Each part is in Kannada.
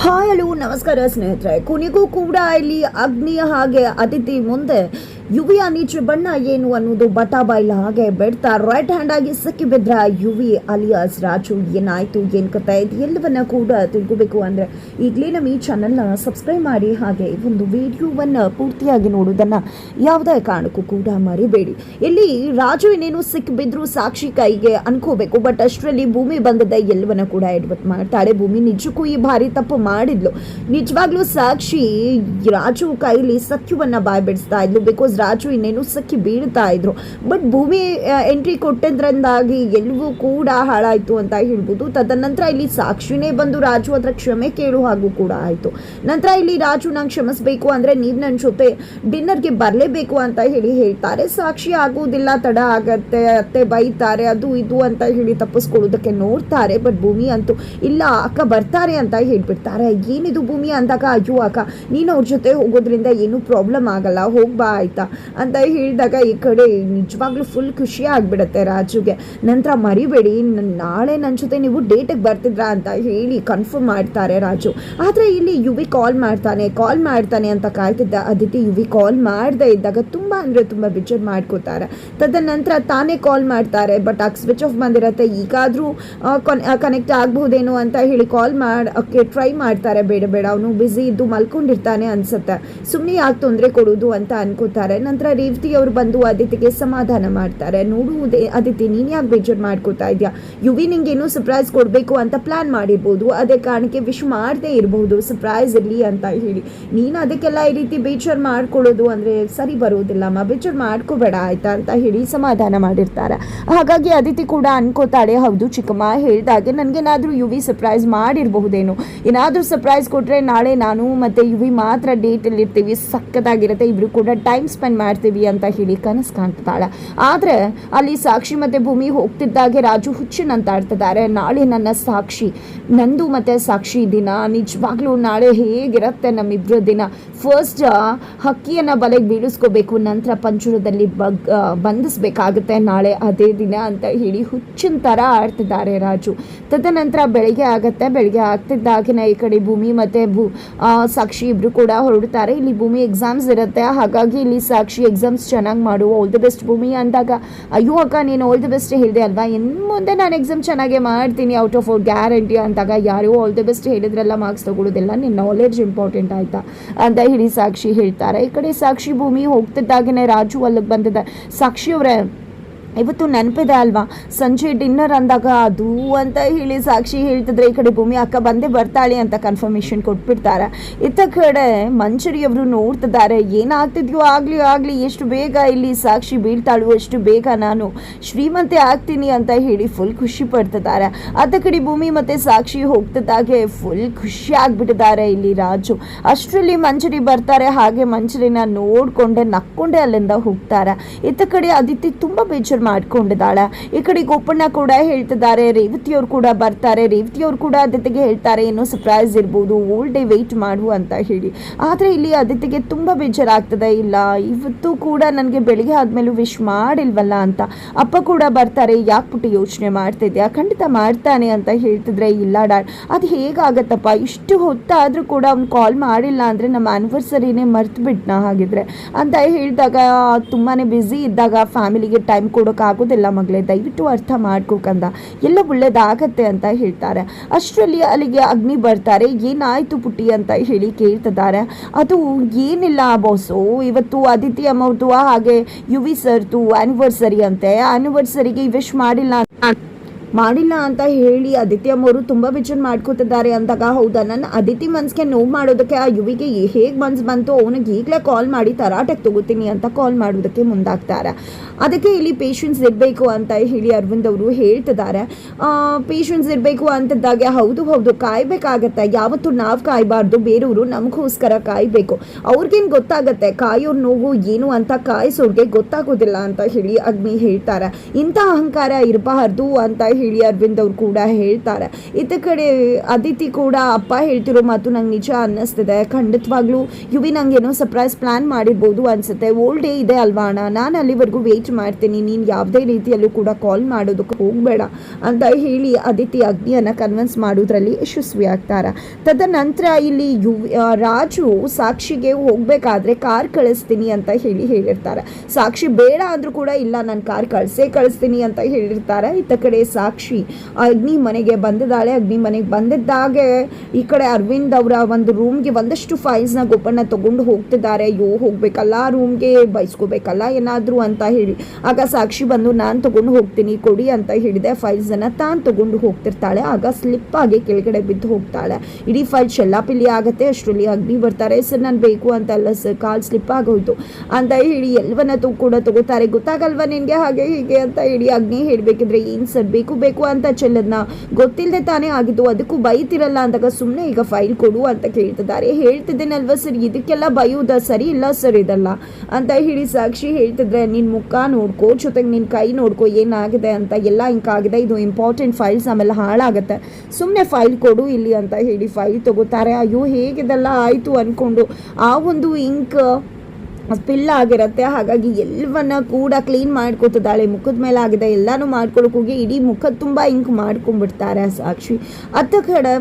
ಹಾಯ್ ಹಲೋ ನಮಸ್ಕಾರ ಸ್ನೇಹಿತರೆ. ಕೊನೆಗೂ ಕೂಡ ಇಲ್ಲಿ ಅಗ್ನಿಯ ಹಾಗೆ ಅತಿಥಿ ಮುಂದೆ ಯುವಿಯ ನೀಚ ಬಣ್ಣ ಏನು ಅನ್ನೋದು ಬಟಾಬೈಲ ಹಾಗೆ ಬೆಡ್ತಾ ರೈಟ್ ಹ್ಯಾಂಡ್ ಆಗಿ ಸಿಕ್ಕಿ ಬಿದ್ರ ಯುವಿ ಅಲಿಯಾಸ್ ರಾಜು. ಏನಾಯ್ತು, ಏನ್ ಕಥೆ, ಇದು ಎಲ್ಲವನ್ನ ಕೂಡ ತಿಳ್ಕೋಬೇಕು ಅಂದ್ರೆ ಈಗಲೇ ನಮ್ಮ ಈ ಚಾನಲ್ನ ಸಬ್ಸ್ಕ್ರೈಬ್ ಮಾಡಿ, ಹಾಗೆ ಒಂದು ವಿಡಿಯೋವನ್ನ ಪೂರ್ತಿಯಾಗಿ ನೋಡೋದನ್ನ ಯಾವುದೇ ಕಾರಣಕ್ಕೂ ಕೂಡ ಮರಿಬೇಡಿ. ಇಲ್ಲಿ ರಾಜು ಇನ್ನೇನು ಸಿಕ್ಕಿ ಬಿದ್ರು ಸಾಕ್ಷಿ ಕೈಗೆ ಅನ್ಕೋಬೇಕು, ಬಟ್ ಅಷ್ಟರಲ್ಲಿ ಭೂಮಿ ಬಂದದ ಎಲ್ಲವನ್ನ ಕೂಡ ಎಡ್ವಟ್ ಮಾಡ್ತಾಳೆ. ಭೂಮಿ ನಿಜಕ್ಕೂ ಈ ಭಾರಿ ತಪ್ಪು ಮಾಡಿದ್ಲು. ನಿಜವಾಗ್ಲೂ ಸಾಕ್ಷಿ ರಾಜು ಕೈಲಿ ಸತ್ಯವನ್ನ ಬಾಯ್ ಬಿಡಿಸ್ತಾ ಇದ್ಲು. ಬಿಕಾಸ್ ರಾಜು ಇನ್ನೇನು ಸಕ್ಕಿ ಬೀಳ್ತಾ ಇದ್ರು. ಬಟ್ ಭೂಮಿ ಎಂಟ್ರಿ ಕೊಟ್ಟಿದ್ರಿಂದಾಗಿ ಎಲ್ಲವೂ ಕೂಡ ಹಾಳಾಯ್ತು ಅಂತ ಹೇಳ್ಬೋದು. ತದನಂತರ ಇಲ್ಲಿ ಸಾಕ್ಷಿನೇ ಬಂದು ರಾಜು ಹತ್ರ ಕ್ಷಮೆ ಕೇಳು ಹಾಗೂ ಕೂಡ ಆಯ್ತು. ನಂತರ ಇಲ್ಲಿ ರಾಜು ನಂಗೆ ಕ್ಷಮಿಸ್ಬೇಕು ಅಂದ್ರೆ ನೀವು ನನ್ನ ಜೊತೆ ಡಿನ್ನರ್ಗೆ ಬರಲೇಬೇಕು ಅಂತ ಹೇಳ್ತಾರೆ. ಸಾಕ್ಷಿ ಆಗುವುದಿಲ್ಲ, ತಡ ಆಗತ್ತೆ, ಅತ್ತೆ ಬೈತಾರೆ, ಅದು ಇದು ಅಂತ ಹೇಳಿ ತಪ್ಪಿಸ್ಕೊಳ್ಳೋದಕ್ಕೆ ನೋಡ್ತಾರೆ. ಬಟ್ ಭೂಮಿ ಅಂತೂ ಇಲ್ಲ ಅಕ್ಕ ಬರ್ತಾರೆ ಅಂತ ಹೇಳ್ಬಿಡ್ತಾರೆ. ಏನಿದು ಭೂಮಿ ಅಂದಾಗ, ಅಯ್ಯೋ ಅಕ್ಕ ನೀನು ಅವ್ರ ಜೊತೆ ಹೋಗೋದ್ರಿಂದ ಏನೂ ಪ್ರಾಬ್ಲಮ್ ಆಗಲ್ಲ, ಹೋಗ್ಬಾ ಆಯ್ತಾ ಅಂತ ಹೇಳಿದಾಗ ಈ ಕಡೆ ನಿಜವಾಗ್ಲೂ ಫುಲ್ ಖುಷಿ ಆಗ್ಬಿಡತ್ತೆ ರಾಜುಗೆ. ನಂತರ ಮರಿಬೇಡಿ ನಾಳೆ ನನ್ನ ಜೊತೆ ನೀವು ಡೇಟಿಗೆ ಬರ್ತಿದ್ರಾ ಅಂತ ಹೇಳಿ ಕನ್ಫರ್ಮ್ ಮಾಡ್ತಾರೆ ರಾಜು. ಆದರೆ ಇಲ್ಲಿ ಯುವಿ ಕಾಲ್ ಮಾಡ್ತಾನೆ ಅಂತ ಕಾಯ್ತಿದ್ದ ಅದಿತಿ ಯುವಿ ಕಾಲ್ ಮಾಡದೇ ಇದ್ದಾಗ ತುಂಬ ಅಂದರೆ ತುಂಬ ಬೇಜಾರು ಮಾಡ್ಕೋತಾರೆ. ತದನಂತರ ತಾನೇ ಕಾಲ್ ಮಾಡ್ತಾರೆ, ಬಟ್ ಸ್ವಿಚ್ ಆಫ್ ಬಂದಿರತ್ತೆ. ಈಗಾದರೂ ಕನೆಕ್ಟ್ ಆಗಬಹುದೇನೋ ಅಂತ ಹೇಳಿ ಕಾಲ್ ಮಾಡೋಕ್ಕೆ ಟ್ರೈ ಮಾಡ್ತಾರೆ. ಬೇಡ ಅವನು ಬ್ಯುಸಿ ಇದ್ದು ಮಲ್ಕೊಂಡಿರ್ತಾನೆ ಅನ್ಸುತ್ತೆ, ಸುಮ್ಮನೆ ಯಾಕೆ ತೊಂದರೆ ಕೊಡೋದು ಅಂತ ಅನ್ಕೋತಾರೆ. ನಂತರ ರೇವತಿ ಅವರು ಬಂದು ಅದಿತಿಗೆ ಸಮಾಧಾನ ಮಾಡ್ತಾರೆ. ನೋಡುವುದೇ ಅದಿತಿ, ನೀನು ಯಾಕೆ ಬೇಜಾರು ಮಾಡ್ಕೋತಾ ಇದೆಯಾ, ಯುವಿ ನಿಂಗೇನು ಸರ್ಪ್ರೈಸ್ ಕೊಡಬೇಕು ಅಂತ ಪ್ಲಾನ್ ಮಾಡಿರ್ಬೋದು, ಅದೇ ಕಾರಣಕ್ಕೆ ವಿಶ್ ಮಾಡದೇ ಇರಬಹುದು, ಸರ್ಪ್ರೈಸ್ ಇರಲಿ ಅಂತ ಹೇಳಿ. ನೀನು ಅದಕ್ಕೆಲ್ಲ ಈ ರೀತಿ ಬೇಜಾರು ಮಾಡ್ಕೊಳ್ಳೋದು ಅಂದರೆ ಸರಿ ಬರೋದಿಲ್ಲಮ್ಮ, ಬೇಜಾರು ಮಾಡ್ಕೋಬೇಡ ಆಯ್ತಾ ಅಂತ ಹೇಳಿ ಸಮಾಧಾನ ಮಾಡಿರ್ತಾರೆ. ಹಾಗಾಗಿ ಅದಿತಿ ಕೂಡ ಅನ್ಕೋತಾಳೆ, ಹೌದು ಚಿಕ್ಕಮ್ಮ ಹೇಳಿದಾಗೆ ನನಗೇನಾದರೂ ಯುವಿ ಸರ್ಪ್ರೈಸ್ ಮಾಡಿರಬಹುದೇನು, ಏನಾದರೂ ಸರ್ಪ್ರೈಸ್ ಕೊಟ್ಟರೆ ನಾಳೆ ನಾನು ಮತ್ತು ಯುವಿ ಮಾತ್ರ ಡೇಟಲ್ಲಿ ಇರ್ತೀವಿ, ಸಕ್ಕತ್ತಾಗಿರುತ್ತೆ, ಇಬ್ಬರು ಕೂಡ ಟೈಮ್ ಸ್ಪೆಂಡ್ ಮಾಡ್ತೀವಿ ಅಂತ ಹೇಳಿ ಕನಸು ಕಾಣ್ತಾಳೆ. ಆದರೆ ಅಲ್ಲಿ ಸಾಕ್ಷಿ ಮತ್ತು ಭೂಮಿ ಹೋಗ್ತಿದ್ದಾಗೆ ರಾಜು ಹುಚ್ಚನಂತ ಆಡ್ತಿದ್ದಾರೆ. ನಾಳೆ ನನ್ನ ಸಾಕ್ಷಿ, ನಂದು ಮತ್ತು ಸಾಕ್ಷಿ ದಿನ, ನಿಜವಾಗ್ಲೂ ನಾಳೆ ಹೇಗಿರುತ್ತೆ ನಮ್ಮಿಬ್ಬರ ದಿನ. ಫಸ್ಟ್ ಹಕ್ಕಿಯನ್ನು ಬಲೆಗೆ ಬೀಳಿಸ್ಕೋಬೇಕು, ನಂತರ ಪಂಜರದಲ್ಲಿ ಬಂಧಿಸ್ಬೇಕಾಗುತ್ತೆ ನಾಳೆ ಅದೇ ದಿನ ಅಂತ ಹೇಳಿ ಹುಚ್ಚಿನ ಥರ ಆಡ್ತಿದ್ದಾರೆ ರಾಜು. ತದನಂತರ ಬೆಳಗ್ಗೆ ಆಗುತ್ತೆ. ಬೆಳಗ್ಗೆ ಆಗ್ತಿದ್ದಾಗಿನ ಈ ಕಡೆ ಭೂಮಿ ಮತ್ತು ಸಾಕ್ಷಿ ಇಬ್ಬರು ಕೂಡ ಹೊರಡ್ತಾರೆ. ಇಲ್ಲಿ ಭೂಮಿ ಎಕ್ಸಾಮ್ಸ್ ಇರುತ್ತೆ, ಹಾಗಾಗಿ ಇಲ್ಲಿ ಸಾಕ್ಷಿ ಎಕ್ಸಾಮ್ಸ್ ಚೆನ್ನಾಗಿ ಮಾಡು, ಆಲ್ ದಿ ಬೆಸ್ಟ್ ಭೂಮಿ ಅಂದಾಗ, ಅಯ್ಯೋ ಅಕ್ಕ ನೀನು ಆಲ್ ದಿ ಬೆಸ್ಟ್ ಹೇಳಿದೆ ಅಲ್ವಾ, ಇನ್ನು ಮುಂದೆ ನಾನು ಎಕ್ಸಾಮ್ ಚೆನ್ನಾಗೇ ಮಾಡ್ತೀನಿ ಔಟ್ ಆಫ್ ಗ್ಯಾರಂಟಿ ಅಂದಾಗ, ಯಾರೋ ಆಲ್ ದಿ ಬೆಸ್ಟ್ ಹೇಳಿದ್ರೆಲ್ಲ ಮಾರ್ಕ್ಸ್ ತಗೊಳ್ಳೋದಿಲ್ಲ, ನಿನ್ನ ನಾಲೆಡ್ಜ್ ಇಂಪಾರ್ಟೆಂಟ್ ಆಯಿತಾ ಅಂತ ಹೇಳಿ ಸಾಕ್ಷಿ ಹೇಳ್ತಾರೆ. ಈ ಕಡೆ ಸಾಕ್ಷಿ ಭೂಮಿ ಹೋಗ್ತಿದ್ದಾಗೇ ರಾಜು ಅಲ್ಲಿಗೆ ಬಂದಿದೆ. ಸಾಕ್ಷಿ ಅವರೇ ಇವತ್ತು ನೆನಪಿದೆ ಅಲ್ವಾ ಸಂಜೆ ಡಿನ್ನರ್ ಅಂದಾಗ ಅದು ಅಂತ ಹೇಳಿ ಸಾಕ್ಷಿ ಹೇಳ್ತಿದ್ರೆ, ಈ ಕಡೆ ಭೂಮಿ ಅಕ್ಕ ಬಂದೇ ಬರ್ತಾಳೆ ಅಂತ ಕನ್ಫರ್ಮೇಷನ್ ಕೊಟ್ಬಿಡ್ತಾರೆ. ಇತ್ತ ಕಡೆ ಮಂಜರಿಯವರು ನೋಡ್ತಿದ್ದಾರೆ, ಏನಾಗ್ತಿದ್ಯೋ ಆಗಲಿ ಎಷ್ಟು ಬೇಗ ಇಲ್ಲಿ ಸಾಕ್ಷಿ ಬೀಳ್ತಾಳು, ಅಷ್ಟು ಬೇಗ ನಾನು ಶ್ರೀಮಂತೆ ಆಗ್ತೀನಿ ಅಂತ ಹೇಳಿ ಫುಲ್ ಖುಷಿ ಪಡ್ತಿದ್ದಾರೆ. ಅತ್ತ ಕಡೆ ಭೂಮಿ ಮತ್ತು ಸಾಕ್ಷಿ ಹೋಗ್ತಿದ್ದಾಗೆ ಫುಲ್ ಖುಷಿ ಆಗ್ಬಿಟ್ಟಿದ್ದಾರೆ ಇಲ್ಲಿ ರಾಜು. ಅಷ್ಟರಲ್ಲಿ ಮಂಜರಿ ಬರ್ತಾರೆ, ಹಾಗೆ ಮಂಜರಿನ ನೋಡ್ಕೊಂಡೆ ನಕ್ಕೊಂಡೆ ಅಲ್ಲಿಂದ ಹೋಗ್ತಾರೆ. ಇತ್ತ ಕಡೆ ಅದಿತಿ ತುಂಬ ಬೇಜಾರು ಮಾಡ್ಕೊಂಡಿದ್ದಾಳೆ. ಈ ಕಡೆ ಗೋಪಣ್ಣ ಕೂಡ ಹೇಳ್ತಿದ್ದಾರೆ, ರೇವತಿಯವ್ರು ಕೂಡ ಬರ್ತಾರೆ. ರೇವತಿಯವ್ರು ಕೂಡ ಅದಿತಿಗೆ ಹೇಳ್ತಾರೆ, ಏನೋ ಸರ್ಪ್ರೈಸ್ ಇರ್ಬೋದು, ಓಲ್ ಡೇ ವೆಯ್ಟ್ ಮಾಡು ಅಂತ ಹೇಳಿ. ಆದರೆ ಇಲ್ಲಿ ಅದಿತಿಗೆ ತುಂಬ ಬೇಜಾರಾಗ್ತದೆ, ಇಲ್ಲ ಇವತ್ತು ಕೂಡ ನನಗೆ ಬೆಳಿಗ್ಗೆ ಆದಮೇಲೂ ವಿಶ್ ಮಾಡಿಲ್ವಲ್ಲ ಅಂತ. ಅಪ್ಪ ಕೂಡ ಬರ್ತಾರೆ, ಯಾಕೆ ಪುಟ್ಟಿ ಯೋಚನೆ ಮಾಡ್ತಿದ್ಯಾ, ಖಂಡಿತ ಮಾಡ್ತಾನೆ ಅಂತ ಹೇಳ್ತಿದ್ರೆ, ಇಲ್ಲ ಡಾಡ್ ಅದು ಹೇಗಾಗತ್ತಪ್ಪ, ಇಷ್ಟು ಹೊತ್ತಾದರೂ ಕೂಡ ಅವ್ನು ಕಾಲ್ ಮಾಡಿಲ್ಲ ಅಂದರೆ ನಮ್ಮ ಆ್ಯನಿವರ್ಸರಿನೇ ಮರ್ತು ಬಿಟ್ನಾ ಹಾಗಿದ್ರೆ ಅಂತ ಹೇಳಿದಾಗ, ತುಂಬಾ ಬ್ಯುಸಿ ಇದ್ದಾಗ ಫ್ಯಾಮಿಲಿಗೆ ಟೈಮ್ ಆಗೋದಿಲ್ಲ ಮಗಳೇ, ದಯವಿಟ್ಟು ಅರ್ಥ ಮಾಡ್ಕೋಕಂದ, ಎಲ್ಲ ಒಳ್ಳೇದಾಗತ್ತೆ ಅಂತ ಹೇಳ್ತಾರೆ. ಅಷ್ಟರಲ್ಲಿ ಅಲ್ಲಿಗೆ ಅಗ್ನಿ ಬರ್ತಾರೆ. ಏನಾಯ್ತು ಪುಟ್ಟಿ ಅಂತ ಹೇಳಿ ಕೇಳ್ತಿದ್ದಾರೆ. ಅದು ಏನಿಲ್ಲ ಬಾಸು, ಇವತ್ತು ಅದಿತಿ ಅಮ್ಮವ್ರದ್ದು ಹಾಗೆ ಯುವಿ ಸರ್ದು ಆ್ಯನಿವರ್ಸರಿ ಅಂತೆ, ಆ್ಯನಿವರ್ಸರಿಗೆ ವಿಶ್ ಮಾಡಿಲ್ಲ ಅಂತ ಹೇಳಿ ಅದಿತಿ ಅಮ್ಮವರು ತುಂಬ ಬೇಜಾರು ಮಾಡ್ಕೋತಿದ್ದಾರೆ ಅಂದಾಗ, ಹೌದಾ ನನ್ನ ಅದಿತಿ ಮನ್ಸಿಗೆ ನೋವು ಮಾಡೋದಕ್ಕೆ ಆ ಯುವಿಗೆ ಹೇಗೆ ಮನ್ಸು ಬಂತು, ಅವನಿಗೆ ಈಗಲೇ ಕಾಲ್ ಮಾಡಿ ತರಾಟೆಗೆ ತಗೋತೀನಿ ಅಂತ ಕಾಲ್ ಮಾಡೋದಕ್ಕೆ ಮುಂದಾಗ್ತಾರೆ. ಅದಕ್ಕೆ ಇಲ್ಲಿ ಪೇಷನ್ಸ್ ಇರಬೇಕು ಅಂತ ಹೇಳಿ ಅರವಿಂದ್ ಅವರು ಹೇಳ್ತಿದ್ದಾರೆ. ಪೇಷನ್ಸ್ ಇರಬೇಕು ಅಂತಿದ್ದಾಗೆ, ಹೌದು ಕಾಯಬೇಕಾಗತ್ತೆ, ಯಾವತ್ತೂ ನಾವು ಕಾಯಬಾರ್ದು, ಬೇರೆಯವರು ನಮಗೋಸ್ಕರ ಕಾಯಬೇಕು, ಅವ್ರಿಗೇನು ಗೊತ್ತಾಗತ್ತೆ ಕಾಯೋರ್ ನೋವು ಏನು ಅಂತ, ಕಾಯಿಸೋರ್ಗೆ ಗೊತ್ತಾಗೋದಿಲ್ಲ ಅಂತ ಹೇಳಿ ಅಗ್ನಿ ಹೇಳ್ತಾರೆ. ಇಂಥ ಅಹಂಕಾರ ಇರಬಾರ್ದು ಅಂತ ಹೇಳಿ ಅರವಿಂದ್ ಅವ್ರು ಕೂಡ ಹೇಳ್ತಾರೆ. ಇತ್ತ ಕಡೆ ಅದಿತಿ ಕೂಡ ಅಪ್ಪ ಹೇಳ್ತಿರೋ ಮಾತು ನಂಗೆ ನಿಜ ಅನ್ನಿಸ್ತಿದೆ, ಖಂಡಿತವಾಗ್ಲೂ ಯುವಿ ನಂಗೇನೋ ಸರ್ಪ್ರೈಸ್ ಪ್ಲಾನ್ ಮಾಡಿರ್ಬೋದು ಅನ್ಸುತ್ತೆ, ಓಲ್ಡ್ ಡೇ ಇದೆ ಅಲ್ವಾ ಅಣ್ಣ, ನಾನು ಅಲ್ಲಿವರೆಗೂ ವೇಟ್ ಮಾಡ್ತೀನಿ, ನೀನು ಯಾವುದೇ ರೀತಿಯಲ್ಲೂ ಕೂಡ ಕಾಲ್ ಮಾಡೋದಕ್ಕೆ ಹೋಗಬೇಡ ಅಂತ ಹೇಳಿ ಅದಿತಿ ಅಗ್ನಿಯನ್ನು ಕನ್ವಿನ್ಸ್ ಮಾಡೋದ್ರಲ್ಲಿ ಯಶಸ್ವಿ ಆಗ್ತಾರೆ. ತದನಂತರ ಇಲ್ಲಿ ರಾಜು ಸಾಕ್ಷಿಗೆ ಹೋಗಬೇಕಾದ್ರೆ ಕಾರ್ ಕಳಿಸ್ತೀನಿ ಅಂತ ಹೇಳಿರ್ತಾರೆ. ಸಾಕ್ಷಿ ಬೇಡ ಅಂದರೂ ಕೂಡ ಇಲ್ಲ ನಾನು ಕಾರ್ ಕಳಿಸ್ತೀನಿ ಅಂತ ಹೇಳಿರ್ತಾರೆ. ಇತ್ತ ಕಡೆ ಸಾಕ್ಷಿ ಅಗ್ನಿ ಮನೆಗೆ ಬಂದಿದ್ದಾಳೆ. ಅಗ್ನಿ ಮನೆಗೆ ಬಂದಿದ್ದಾಗೆ ಈ ಕಡೆ ಅರವಿಂದ್ ಅವರ ಒಂದು ರೂಮ್ಗೆ ಒಂದಷ್ಟು ಫೈಲ್ಸ್ನ ಗೋಪಣ್ಣ ತಗೊಂಡು ಹೋಗ್ತಿದ್ದಾರೆ. ಹೋಗ್ಬೇಕಲ್ಲ ರೂಮ್ಗೆ, ಬಯಸ್ಕೋಬೇಕಲ್ಲ ಏನಾದರೂ ಅಂತ ಹೇಳಿ. ಆಗ ಸಾಕ್ಷಿ ಬಂದು ನಾನು ತಗೊಂಡು ಹೋಗ್ತೀನಿ ಕೊಡಿ ಅಂತ ಹೇಳಿದೆ. ಫೈಲ್ಸನ್ನು ತಾನು ತಗೊಂಡು ಹೋಗ್ತಿರ್ತಾಳೆ. ಆಗ ಸ್ಲಿಪ್ ಆಗಿ ಕೆಳಗಡೆ ಬಿದ್ದು ಹೋಗ್ತಾಳೆ. ಇಡೀ ಫೈಲ್ ಚೆಲ್ಲಾಪಿಲ್ಲಿ ಆಗುತ್ತೆ. ಅಷ್ಟರಲ್ಲಿ ಅಗ್ನಿ ಬರ್ತಾರೆ. ಸರ್ ನಾನು ಬೇಕು ಅಂತ ಅಲ್ಲ ಸರ್, ಕಾಲ್ ಸ್ಲಿಪ್ ಆಗೋಯ್ತು ಅಂತ ಹೇಳಿ ಎಲ್ಲವನ್ನ ಕೂಡ ತಗೋತಾರೆ. ಗೊತ್ತಾಗಲ್ವಾ ನಿನಗೆ ಹಾಗೆ ಹೀಗೆ ಅಂತ ಹೇಳಿ ಅಗ್ನಿ ಹೇಳಬೇಕಿದ್ರೆ ಏನು ಸರ್ ಬೇಕು ಅಂತ ಚೆಲ್ಲದ್ನ, ಗೊತ್ತಿಲ್ಲದೆ ತಾನೇ ಆಗಿದ್ದು, ಅದಕ್ಕೂ ಬೈತಿರಲ್ಲ ಅಂದಾಗ ಸುಮ್ಮನೆ ಈಗ ಫೈಲ್ ಕೊಡು ಅಂತ ಕೇಳ್ತಿದ್ದಾರೆ. ಹೇಳ್ತಿದ್ದೇನಲ್ವ ಸರ್, ಇದಕ್ಕೆಲ್ಲ ಬೈಯೋದ ಸರಿ ಇಲ್ಲ ಸರ್ ಇದಲ್ಲ ಅಂತ ಹೇಳಿ ಸಾಕ್ಷಿ ಹೇಳ್ತಿದ್ರೆ, ನಿನ್ನ ಮುಖ ನೋಡ್ಕೋ, ಜೊತೆಗೆ ನಿನ್ನ ಕೈ ನೋಡ್ಕೋ ಏನಾಗಿದೆ ಅಂತ, ಎಲ್ಲ ಇಂಕಾಗಿದೆ, ಇದು ಇಂಪಾರ್ಟೆಂಟ್ ಫೈಲ್ಸ್ ಆಮೇಲೆ ಹಾಳಾಗುತ್ತೆ, ಸುಮ್ಮನೆ ಫೈಲ್ ಕೊಡು ಇಲ್ಲಿ ಅಂತ ಹೇಳಿ ಫೈಲ್ ತಗೋತಾರೆ. ಅಯ್ಯೋ ಹೇಗಿದೆಲ್ಲ ಆಯಿತು ಅಂದ್ಕೊಂಡು ಆ ಒಂದು ಇಂಕ್ ಸ್ಪಿಲ್ ಆಗಿರುತ್ತೆ. ಹಾಗಾಗಿ ಎಲ್ಲವನ್ನ ಕೂಡ ಕ್ಲೀನ್ ಮಾಡ್ಕೊತಿದ್ದಾಳೆ. ಮುಖದ ಮೇಲೆ ಆಗಿದೆ ಎಲ್ಲನೂ ಮಾಡ್ಕೊಳಕ್ಕೆ ಹೋಗಿ ಇಡೀ ಮುಖದ ತುಂಬ ಇಂಕ್ ಮಾಡ್ಕೊಂಡ್ಬಿಡ್ತಾರೆ ಸಾಕ್ಷಿ. ಅತ್ತ ಕಡೆ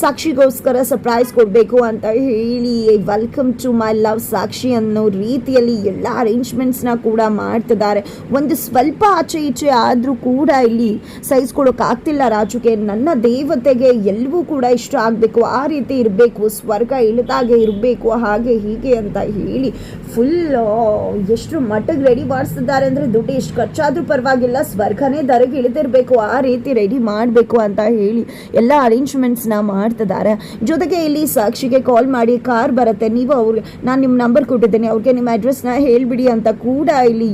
ಸಾಕ್ಷಿಗೋಸ್ಕರ ಸರ್ಪ್ರೈಸ್ ಕೊಡಬೇಕು ಅಂತ ಹೇಳಿ ವೆಲ್ಕಮ್ ಟು ಮೈ ಲವ್ ಸಾಕ್ಷಿ ಅನ್ನೋ ರೀತಿಯಲ್ಲಿ ಎಲ್ಲ ಅರೇಂಜ್ಮೆಂಟ್ಸ್ನ ಕೂಡ ಮಾಡ್ತಿದ್ದಾರೆ. ಒಂದು ಸ್ವಲ್ಪ ಆಚೆ ಈಚೆ ಆದರೂ ಕೂಡ ಇಲ್ಲಿ ಸಹಿಸ್ಕೊಡೋಕ್ಕಾಗ್ತಿಲ್ಲ ರಾಜುಗೆ. ನನ್ನ ದೇವತೆಗೆ ಎಲ್ಲವೂ ಕೂಡ ಇಷ್ಟ ಆಗಬೇಕು, ಆ ರೀತಿ ಇರಬೇಕು, ಸ್ವರ್ಗ ಇಳಿದಾಗೆ ಇರಬೇಕು, ಹಾಗೆ ಹೀಗೆ ಅಂತ ಹೇಳಿ ಫುಲ್ ಎಷ್ಟು ಮಟ್ಟಿಗೆ ರೆಡಿ ಮಾಡಿಸ್ತಿದ್ದಾರೆ ಅಂದರೆ, ದುಡ್ಡು ಎಷ್ಟು ಖರ್ಚಾದರೂ ಪರವಾಗಿಲ್ಲ, ಸ್ವರ್ಗನೇ ದರಗೆ ಇಳಿದಿರಬೇಕು, ಆ ರೀತಿ ರೆಡಿ ಮಾಡಬೇಕು ಅಂತ ಹೇಳಿ ಎಲ್ಲ ಅರೇಂಜ್ಮೆಂಟ್ಸ್ನ ಮಾಡ್ತಿದ್ದಾರೆ. ಜೊತೆಗೆ ಇಲ್ಲಿ ಸಾಕ್ಷಿಗೆ ಕಾಲ್ ಮಾಡಿ ಕಾರ್ ಬರುತ್ತೆ, ನೀವು ಅವ್ರಿಗೆ ನಾನು ನಿಮ್ಮ ನಂಬರ್ ಕೊಟ್ಟಿದ್ದೇನೆ, ಅವ್ರಿಗೆ ನಿಮ್ಮ ಅಡ್ರೆಸ್ನ ಹೇಳಿಬಿಡಿ ಅಂತ ಕೂಡ ಇಲ್ಲಿ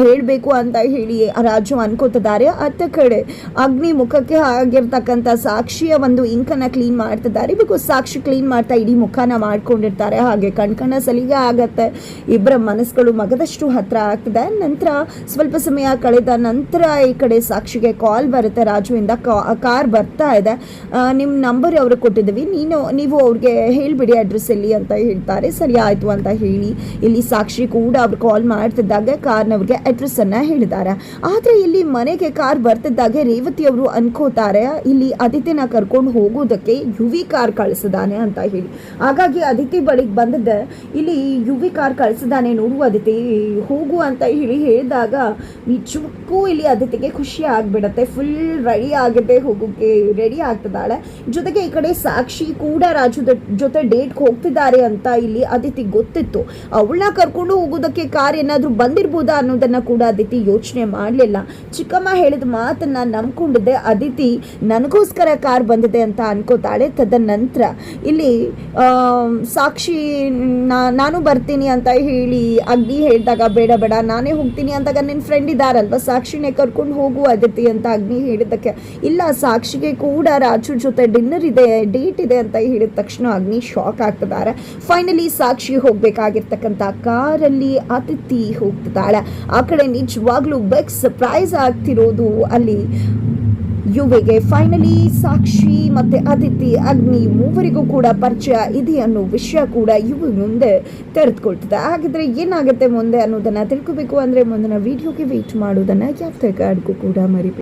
ಹೇಳಬೇಕು ಅಂತ ಹೇಳಿ ರಾಜು ಅನ್ಕೋತಿದ್ದಾರೆ. ಅತ್ತ ಕಡೆ ಅಗ್ನಿ ಮುಖಕ್ಕೆ ಆಗಿರ್ತಕ್ಕಂಥ ಸಾಕ್ಷಿಯ ಒಂದು ಇಂಕನ್ನು ಕ್ಲೀನ್ ಮಾಡ್ತಿದ್ದಾರೆ. ಬಿಕಾಸ್ ಸಾಕ್ಷಿ ಕ್ಲೀನ್ ಮಾಡ್ತಾ ಇಡೀ ಮುಖನ ಮಾಡ್ಕೊಂಡಿರ್ತಾರೆ. ಹಾಗೆ ಕಣ್ಕಣ್ಣ ಸಲಿಗೆ ಆಗತ್ತೆ, ಇಬ್ಬರ ಮನಸ್ಸುಗಳು ಮಗದಷ್ಟು ಹತ್ರ ಆಗ್ತದೆ. ನಂತರ ಸ್ವಲ್ಪ ಸಮಯ ಕಳೆದ ನಂತರ ಈ ಕಡೆ ಸಾಕ್ಷಿಗೆ ಕಾಲ್ ಬರುತ್ತೆ ರಾಜುವಿಂದ, ಕಾರ್ ಬರ್ತಾ ಇದೆ, ನಿಮ್ಮ ನಂಬರ್ ಅವ್ರಿಗೆ ಕೊಟ್ಟಿದ್ದೀವಿ, ನೀವು ಅವ್ರಿಗೆ ಹೇಳಿಬಿಡಿ ಅಡ್ರೆಸ್ ಎಲ್ಲಿ ಅಂತ ಹೇಳ್ತಾರೆ. ಸರಿ ಆಯಿತು ಅಂತ ಹೇಳಿ ಇಲ್ಲಿ ಸಾಕ್ಷಿ ಕೂಡ ಅವ್ರು ಕಾಲ್ ಮಾಡ್ತಿದ್ದಾಗ ಕಾರ್ನವ್ರಿಗೆ ಅಡ್ರೆಸ್ಸನ್ನು ಹೇಳಿದ್ದಾರೆ. ಆದರೆ ಇಲ್ಲಿ ಮನೆಗೆ ಕಾರ್ ಬರ್ತಿದ್ದಾಗೆ ರೇವತಿ ಅವರು ಅನ್ಕೋತಾರೆ ಇಲ್ಲಿ ಅದಿತಿನ ಕರ್ಕೊಂಡು ಹೋಗೋದಕ್ಕೆ ಯುವಿ ಕಾರ್ ಕಳಿಸಿದಾನೆ ಅಂತ ಹೇಳಿ. ಹಾಗಾಗಿ ಅದಿತಿ ಬಳಿಗೆ ಬಂದಿದ್ದೆ, ಇಲ್ಲಿ ಯುವಿ ಕಾರ್ ಕಳಿಸಿದಾನೆ ನೋಡು ಅದಿತಿ ಹೋಗು ಅಂತ ಹೇಳಿದಾಗ ನಿಜಕ್ಕೂ ಇಲ್ಲಿ ಅದಿತಿಗೆ ಖುಷಿ ಆಗಿಬಿಡುತ್ತೆ. ಫುಲ್ ರೆಡಿ ಆಗಿದೆ, ಹೋಗೋಕ್ಕೆ ರೆಡಿ ಆಗ್ತದಾಳೆ. ಜೊತೆಗೆ ಈ ಕಡೆ ಸಾಕ್ಷಿ ಕೂಡ ರಾಜು ಜೊತೆ ಡೇಟ್ಗೆ ಹೋಗ್ತಿದ್ದಾರೆ ಅಂತ ಇಲ್ಲಿ ಅದಿತಿ ಗೊತ್ತಿತ್ತು. ಅವಳನ್ನ ಕರ್ಕೊಂಡು ಹೋಗೋದಕ್ಕೆ ಕಾರ್ ಏನಾದರೂ ಬಂದಿರ್ಬೋದಾ ಅನ್ನೋದನ್ನ ಕೂಡ ಅದಿತಿ ಯೋಚನೆ ಮಾಡಲಿಲ್ಲ. ಚಿಕ್ಕಮ್ಮ ಹೇಳಿದ ಮಾತನ್ನ ನಂಬ್ಕೊಂಡಿದ್ದೆ ಅದಿತಿ, ನನಗೋಸ್ಕರ ಕಾರ್ ಬಂದಿದೆ ಅಂತ ಅನ್ಕೋತಾಳೆ. ತದನಂತರ ಇಲ್ಲಿ ಸಾಕ್ಷಿ ನಾನು ಬರ್ತೀನಿ ಅಂತ ಹೇಳಿ ಅಗ್ನಿ ಹೇಳಿದಾಗ ಬೇಡ ನಾನೇ ಹೋಗ್ತೀನಿ ಅಂದಾಗ ನಿನ್ನ ಫ್ರೆಂಡ್ ಇದ್ದಾರಲ್ವ ಸಾಕ್ಷಿನೇ ಕರ್ಕೊಂಡು ಹೋಗು ಅದಿತಿ ಅಂತ ಅಗ್ನಿ ಹೇಳಿದ್ದಕ್ಕೆ ಇಲ್ಲ, ಸಾಕ್ಷಿಗೆ ಕೂಡ ರಾಜು ಜೊತೆ ಡಿನ್ನರ್ ಇದೆ, ಡೇಟ್ ಇದೆ ಅಂತ ಹೇಳಿದ ತಕ್ಷಣ ಅಗ್ನಿ ಶಾಕ್ ಆಗ್ತಿದ್ದಾರೆ. ಫೈನಲಿ ಸಾಕ್ಷಿ ಹೋಗ್ಬೇಕಾಗಿರ್ತಕ್ಕಂಥ ಕಾರಲ್ಲಿ ಅದಿತಿ ಹೋಗ್ತಿದ್ದಾಳೆ. ಆ ಕಡೆ ನಿಜವಾಗ್ಲೂ ಬಿಗ್ ಸರ್ಪ್ರೈಸ್ ಆಗ್ತಿರೋದು ಅಲ್ಲಿ ಯುವಿಗೆ. ಫೈನಲಿ ಸಾಕ್ಷಿ ಮತ್ತೆ ಅದಿತಿ ಅಗ್ನಿ ಮೂವರಿಗೂ ಕೂಡ ಪರಿಚಯ ಇದೆ ಅನ್ನೋ ವಿಷಯ ಕೂಡ ಯುವಿ ಮುಂದೆ ತೆರೆದುಕೊಳ್ತದೆ. ಹಾಗಿದ್ರೆ ಏನಾಗುತ್ತೆ ಮುಂದೆ ಅನ್ನೋದನ್ನ ತಿಳ್ಕೋಬೇಕು ಅಂದ್ರೆ ಮುಂದಿನ ವಿಡಿಯೋಗೆ ವೇಟ್ ಮಾಡೋದನ್ನ ಯಾವತ್ತೂ ಕೂಡ ಮರಿಬೇಡಿ.